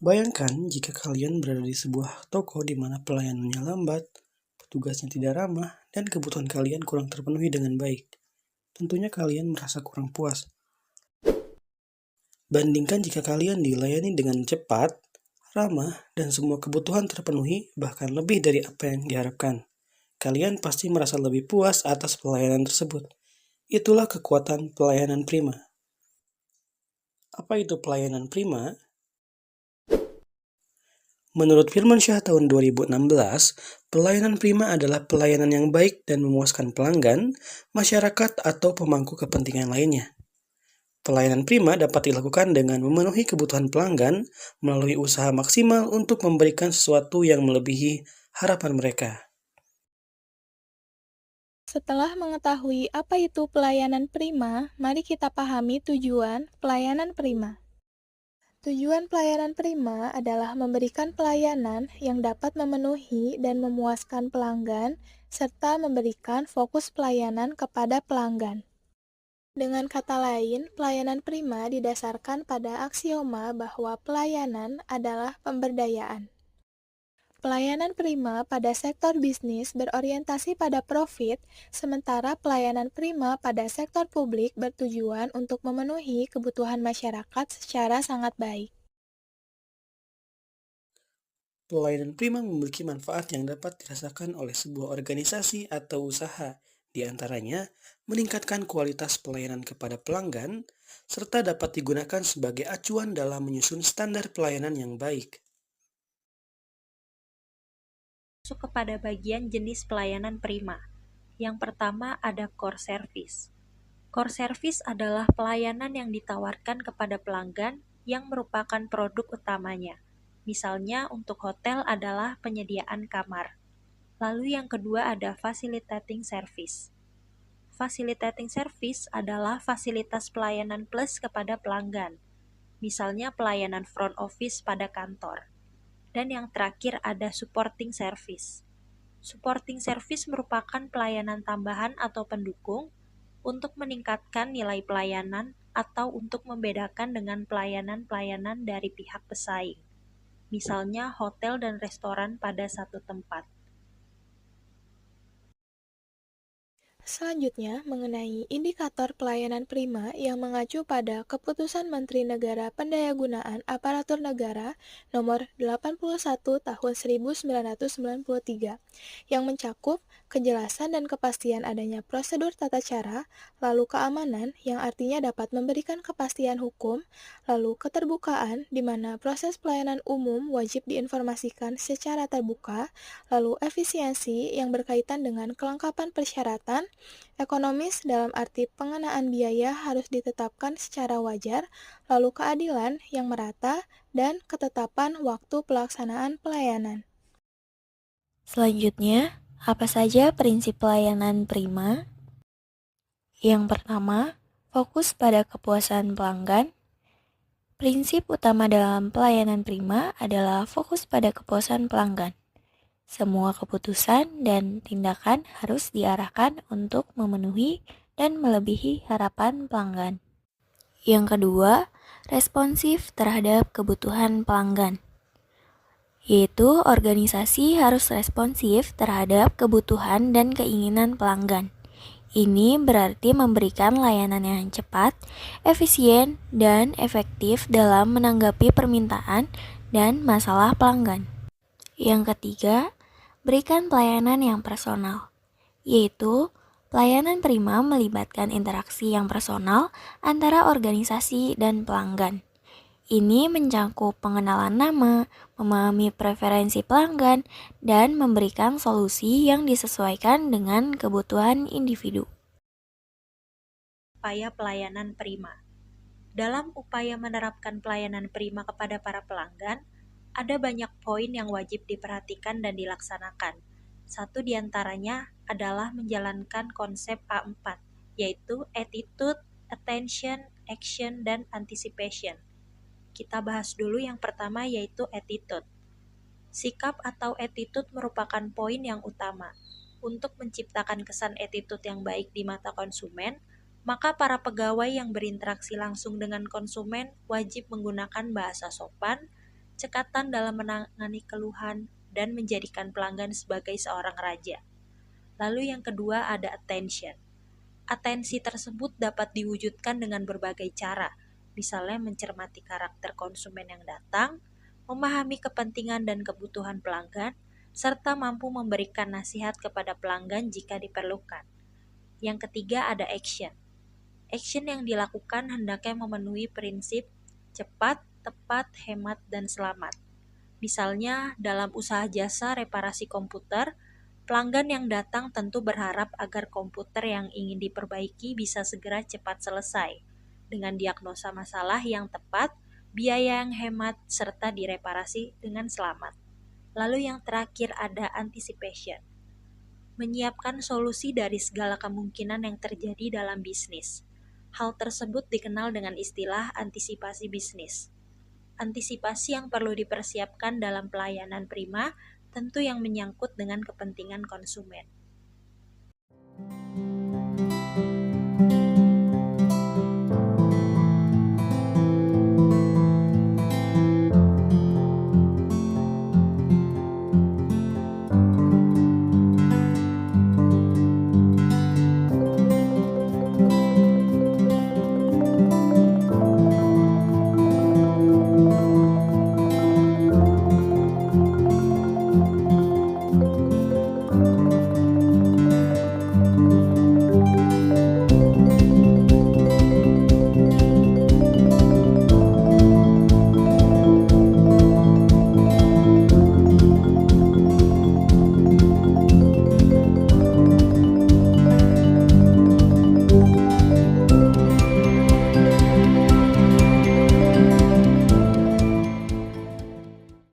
Bayangkan jika kalian berada di sebuah toko di mana pelayanannya lambat, petugasnya tidak ramah, dan kebutuhan kalian kurang terpenuhi dengan baik. Tentunya kalian merasa kurang puas. Bandingkan jika kalian dilayani dengan cepat, ramah, dan semua kebutuhan terpenuhi, bahkan lebih dari apa yang diharapkan. Kalian pasti merasa lebih puas atas pelayanan tersebut. Itulah kekuatan pelayanan prima. Apa itu pelayanan prima? Menurut Firmansyah tahun 2016, pelayanan prima adalah pelayanan yang baik dan memuaskan pelanggan, masyarakat, atau pemangku kepentingan lainnya. Pelayanan prima dapat dilakukan dengan memenuhi kebutuhan pelanggan melalui usaha maksimal untuk memberikan sesuatu yang melebihi harapan mereka. Setelah mengetahui apa itu pelayanan prima, mari kita pahami tujuan pelayanan prima. Tujuan pelayanan prima adalah memberikan pelayanan yang dapat memenuhi dan memuaskan pelanggan, serta memberikan fokus pelayanan kepada pelanggan. Dengan kata lain, pelayanan prima didasarkan pada aksioma bahwa pelayanan adalah pemberdayaan. Pelayanan prima pada sektor bisnis berorientasi pada profit, sementara pelayanan prima pada sektor publik bertujuan untuk memenuhi kebutuhan masyarakat secara sangat baik. Pelayanan prima memiliki manfaat yang dapat dirasakan oleh sebuah organisasi atau usaha, di antaranya meningkatkan kualitas pelayanan kepada pelanggan, serta dapat digunakan sebagai acuan dalam menyusun standar pelayanan yang baik. Masuk kepada bagian jenis pelayanan prima. Yang pertama ada core service. Core service adalah pelayanan yang ditawarkan kepada pelanggan yang merupakan produk utamanya. Misalnya untuk hotel adalah penyediaan kamar. Lalu yang kedua ada facilitating service. Facilitating service adalah fasilitas pelayanan plus kepada pelanggan. Misalnya pelayanan front office pada kantor. Dan yang terakhir ada supporting service. Supporting service merupakan pelayanan tambahan atau pendukung untuk meningkatkan nilai pelayanan atau untuk membedakan dengan pelayanan-pelayanan dari pihak pesaing. Misalnya hotel dan restoran pada satu tempat. Selanjutnya, mengenai indikator pelayanan prima yang mengacu pada Keputusan Menteri Negara Pendayagunaan Aparatur Negara Nomor 81 Tahun 1993, yang mencakup kejelasan dan kepastian adanya prosedur tata cara, lalu keamanan yang artinya dapat memberikan kepastian hukum, lalu keterbukaan di mana proses pelayanan umum wajib diinformasikan secara terbuka, lalu efisiensi yang berkaitan dengan kelengkapan persyaratan, ekonomis dalam arti pengenaan biaya harus ditetapkan secara wajar, lalu keadilan yang merata, dan ketetapan waktu pelaksanaan pelayanan. Selanjutnya, apa saja prinsip pelayanan prima? Yang pertama, fokus pada kepuasan pelanggan. Prinsip utama dalam pelayanan prima adalah fokus pada kepuasan pelanggan. Semua keputusan dan tindakan harus diarahkan untuk memenuhi dan melebihi harapan pelanggan. Yang kedua, responsif terhadap kebutuhan pelanggan, yaitu organisasi harus responsif terhadap kebutuhan dan keinginan pelanggan. Ini berarti memberikan layanan yang cepat, efisien, dan efektif dalam menanggapi permintaan dan masalah pelanggan. Yang ketiga, berikan pelayanan yang personal, yaitu pelayanan prima melibatkan interaksi yang personal antara organisasi dan pelanggan. Ini mencakup pengenalan nama, memahami preferensi pelanggan, dan memberikan solusi yang disesuaikan dengan kebutuhan individu. Upaya pelayanan prima. Dalam upaya menerapkan pelayanan prima kepada para pelanggan, ada banyak poin yang wajib diperhatikan dan dilaksanakan. Satu diantaranya adalah menjalankan konsep A4, yaitu attitude, attention, action, dan anticipation. Kita bahas dulu yang pertama yaitu attitude. Sikap atau attitude merupakan poin yang utama. Untuk menciptakan kesan attitude yang baik di mata konsumen, maka para pegawai yang berinteraksi langsung dengan konsumen wajib menggunakan bahasa sopan, cekatan dalam menangani keluhan, dan menjadikan pelanggan sebagai seorang raja. Lalu yang kedua ada attention. Atensi tersebut dapat diwujudkan dengan berbagai cara, misalnya mencermati karakter konsumen yang datang, memahami kepentingan dan kebutuhan pelanggan, serta mampu memberikan nasihat kepada pelanggan jika diperlukan. Yang ketiga ada action. Action yang dilakukan hendaknya memenuhi prinsip cepat, tepat, hemat, dan selamat. Misalnya, dalam usaha jasa reparasi komputer, pelanggan yang datang tentu berharap agar komputer yang ingin diperbaiki bisa segera cepat selesai, dengan diagnosa masalah yang tepat, biaya yang hemat, serta direparasi dengan selamat. Lalu yang terakhir ada anticipation. Menyiapkan solusi dari segala kemungkinan yang terjadi dalam bisnis. Hal tersebut dikenal dengan istilah antisipasi bisnis. Antisipasi yang perlu dipersiapkan dalam pelayanan prima tentu yang menyangkut dengan kepentingan konsumen.